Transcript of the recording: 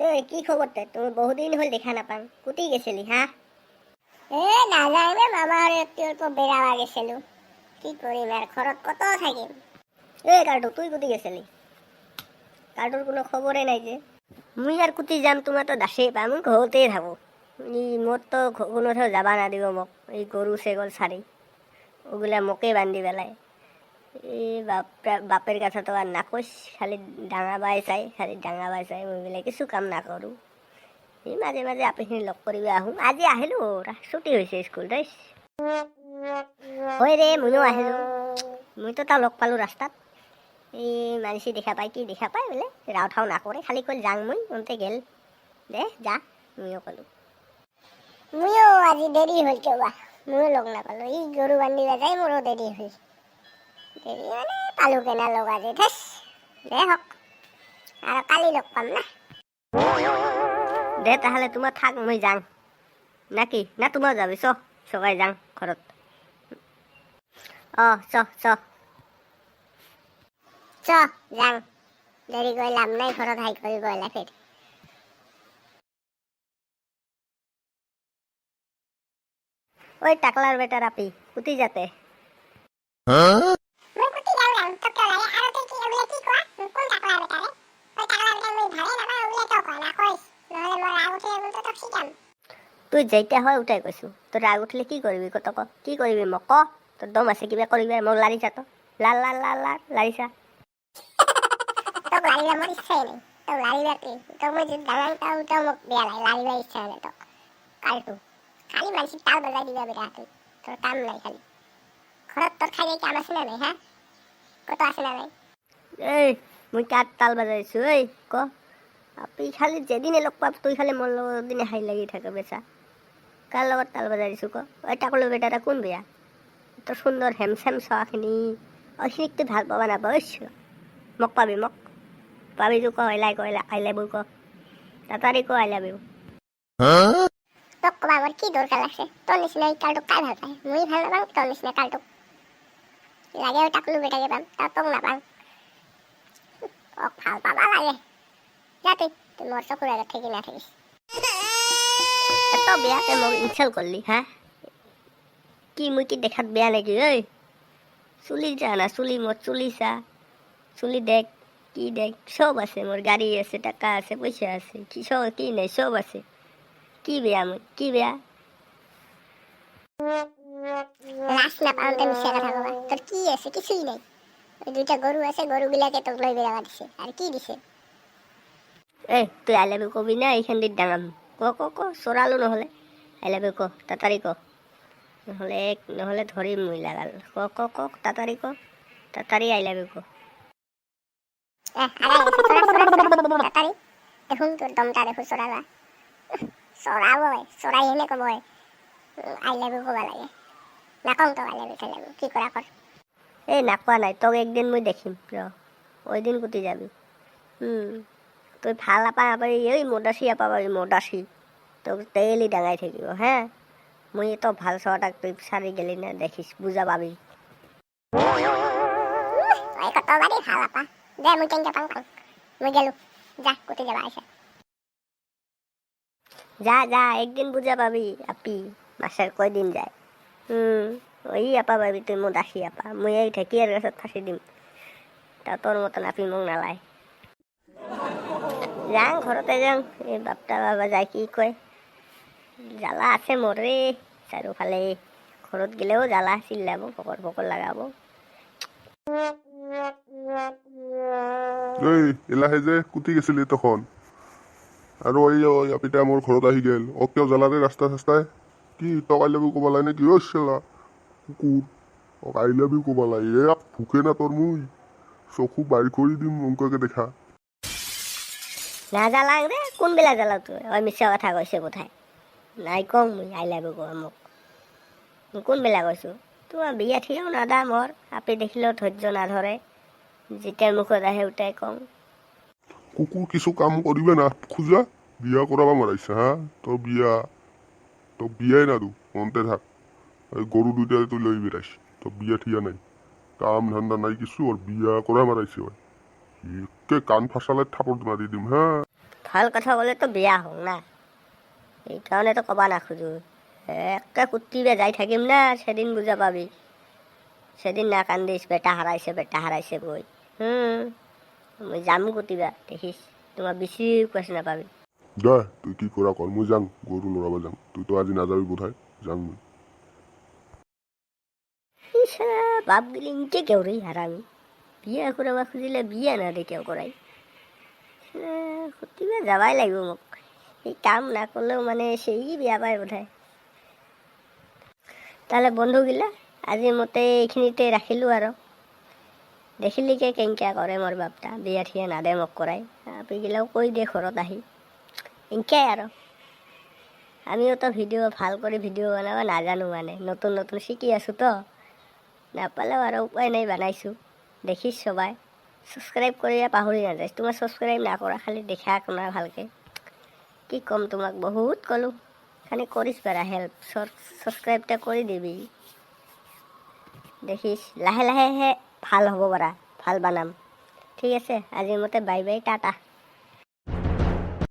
কি খবৰ তুমি বহুদিন হল দেখা নাপাং কুটি গেছিলি হা নাযায় মামার একটু বেড়াবা গেছিলো কি করিম আর ঘরত কত থাকিম কার্টু তুই কুটি গেছিলি কার্টুর কোনো খবরই নাই যে মুই আর কুটি যাম তোমার তো দাসেই পাম ঘৰতেই থাকো মোর তো কোনো যাবা না দিব মোক এই গরু ছাগল ছাড়ি ওগুলা মোকে বান্ধি পেলায় বাপের কথা তো আর না কইস খালি ডাঙা বাই চাই মই বোলে কিছু কাম না কৰো মাজে মাজে আপনিখিনি লগ কৰিব আহোঁ আজি আহিলোঁ ছুটি হৈছে স্কুল দেই হয় ৰে ময়ো আহিলোঁ মইতো তাক লগ পালোঁ ৰাস্তাত এই মানসি দেখা পাই বোলে ৰাও ঠাও নকৰে খালি কৈ যাং মই অন্তে গেল দে যা ময়ো ক'লোঁ ময়ো আজি দেৰি হ'ল কিয়বা ময়ো লগ নাপালোঁ এই গৰু বান্ধিব যায় মোৰো দেৰি হ'ল দেৰি মানে পালোঁ কেনা লগ আজি থেচ দে হওক আৰু কালি লগ পাম না দে তাহলে তোমার থাক মই যাং নাকি না তোমার যাবি সবাই যাং ঘরত যাং দেরি করে লাভ নাই ঘরত হাই করে গলা ফের ওই টাকলার বেটা রাপি কুতি যাতে তুই যেটা হয় ওটাই কৈছো তোর রাগ উঠলে কি করবি কত কি করবি মোক তোর দম আছে কিবা করবি মোক লারি যা তো লাল লাল লাল লাল লারি যা তোক লারি আমার ইচ্ছাই নেই তোক লারি যাতে তোক মই যে দাঁড়ান তাও তো মোক বেয়া লাগে লারিবার ইচ্ছা নেই তোক কালটু খালি মানুষ তাল বাজাই দিবা বেটা তুই তোর কাম নাই খালি ঘরত তোর খাই কাম আছে না নাই হ্যাঁ কত আছে না নাই এই মুই কার তাল বাজাইছো এই ক আপনি খালি যেদিনে লগ পাব তুই খালি মোর লগত দিনে হাই লাগি থাকে বেচা কার লগত তাল বাজাই দিছো ক ওই টাকলো বেটাটা কোন বেয়া তো সুন্দর হেমসেম চোৱাখিনি ওইখিনিক তুই ভাল পাবা নাপাইছ মোক পাবি মোক পাবি তো ক আই লাভ ক তাড়াতাড়ি ক আই লাভ তোক কবা আমার কি দরকার লাগছে তোর নিচিনা এই কালটুক কাই ভাল পায় মুই ভাল নাপাং তোর নিচিনা কালটুক লাগে ওই টাকলো বেটাকে পাম তা তোক নাপাং ওক ভাল পাবা লাগে যাতে তুই মোর চকুর আগে থেকে না থাকিস এত বেয়াতে মোক ইনসাল্ট করলি হ্যাঁ কি মুই কি দেখাত বেয়া নাকি ওই চুলি যা না চুলি মোর চুলি চা চুলি দেখ কি দেখ সব আছে মোর গাড়ি আছে টাকা আছে পয়সা আছে কি সব কি নেই সব আছে কি বেয়া মুই কি বেয়া লাশ না পাউন্টে মিশে কথা কবা তোর কি আছে কিছুই নেই ওই দুইটা গরু আছে গরুগুলাকে তোক লই বেড়াবা দিছে আর কি দিছে তুই আই লাভ ইউ কবি না এইখান দিয়ে ডাঙাম ক চোরালো নহলে আই লাভ ইউ ক তাড়াতাড়ি ক নহলে ধরিম মুই লাগাল ক তাড়াতাড়ি ক তাড়াতাড়ি আই লাভ ইউ ক তাড়াতাড়ি দেখুন তোর দমটা দেখো চোরাবা চোরাবই চোরাই হেনে কব আই লাভ ইউ কবা লাগে নাকং তো আই লাভ ইউ কি করা কর নাকোৱা নাই তোক একদিন মুই দেখিম ওই দিন কুটি যাবি তুই ভাল নাপাবি এই মোদাসি পাবি মোদাসি তোক ডেইলি ডাঙাই থাকিব হ্যাঁ মুই তো ভাল চটাক তুই সারি গেলি না দেখিস বুঝা পাবি কতবারই ভাল আপা দে মুই কেন পাং মুই গেলু যা কুটি যাবা আইসা যা একদিন বুঝা পাবি আপি মাসের কয়দিন যায় ওই আপা পাবি তুই মোদাসি আপা মুই এই ঠেকিয়ার গাছত ফাঁসি দিম তা তোর মতন আপি মোক নালায় যাং ঘৰতে যাং এই বাপটা বাবা যায় কি কয় জ্বালা আছে মোৰে চাৰিওফালে ঘৰত গেলেও জ্বালা চিল্লাব ফকৰ লাগাব এলাহে যে কুটি গেছিলি তখন আৰু ওই আপিটা মোৰ ঘৰত আহি গেল ও কিয় জ্বালাৰে ৰাস্তা চাস্তাই কি তক আই লাভ ইউ কবা লাগে নেকি চেলা কুকুৰ ওক আই লাভ ইউ কবা লাগে ভুকে না তোৰ মুই চকু বাড়ি কৰি দিম অংককে দেখা না জ্বালাং রে কোন বেলা জ্বালাও তুই ওই মিছা কথা কৈছে কোথায় নাই কম মুই আই লাভ ইউ ক মোক কোন বেলা কৈছো তোমার বিয়া ঠিকও না দা মোর আপনি দেখিলেও ধৈর্য না ধরে যেটার মুখত আহে ওটাই কম কুকুর কিছু কাম করিবে না খুঁজা বিয়া করাবা মারাইছে হ্যাঁ তোর বিয়াই না দু মনতে থাক ওই গরু দুইটা তুই লই বেড়াইস তোর বিয়া ঠিয়া নাই কাম ধান্দা নাই কিছু ওর বিয়া করা মারাইছে ওই একে কান ফাঁসালে থাপড় না দিয়ে দিম হ্যাঁ ভাল কথা ক'লেতো বেয়া হওঁ না, সেইকাৰণেতো ক'বা নাখোজোঁ। একে কুটিবে যাই থাকিম না, সেদিন বুজা পাবি। সেদিন না কান্দিস বেটা হারাইছে বই। মই যাম কুটিবা, দেখিস তোমার বেশি কুয়াশ না পাবি। দে তুই কি করা কর, মুই যাং গরু লড়াবা যাং, তুই তো আজি না যাবি বোধহয়, যাং মুই। বাপ গেলে ইনকে কেউ রে হারামি, বিয়া করাবা খুঁজিলে বিয়া না দে কেউ করাই। কুটিবা যাবাই লাগিব মোক, এই কাম না করলেও মানে সেই বিয়া পায় বোধহয়। তাহলে বন্ধুগিলা আজিৰ মতে এইখিনিতে ৰাখিলোঁ আৰু। দেখিলিকে কেংকা কৰে মোৰ বাপটা, বিয়া ঠিয়া নাদে মোক কৰাই। আপিগিলাও কৈ দিয়ে ঘৰত আহি, এনকাই আৰু। আমিও তো ভাল কৰি ভিডিঅ' বনাব নাজানো, মানে নতুন নতুন শিকি আছোঁ তো, নাপালেও আৰু উপায় নাই বানাইছোঁ। দেখিছ সবাই, ছাবস্ক্ৰাইব কৰিয়ে পাহৰি নাযায়। তোমাৰ ছাবস্ক্ৰাইব নকৰা, খালি দেখা শুনা ভালকৈ। কি ক'ম তোমাক, বহুত ক'লোঁ, খালি কৰিছ পাৰা হেল্প, ছাবস্ক্ৰাইবটা কৰি দিবি। দেখিছ লাহে লাহেহে ভাল হ'ব পাৰা, ভাল বানাম। ঠিক আছে, আজিৰ মতে বাই বাই, টাটা।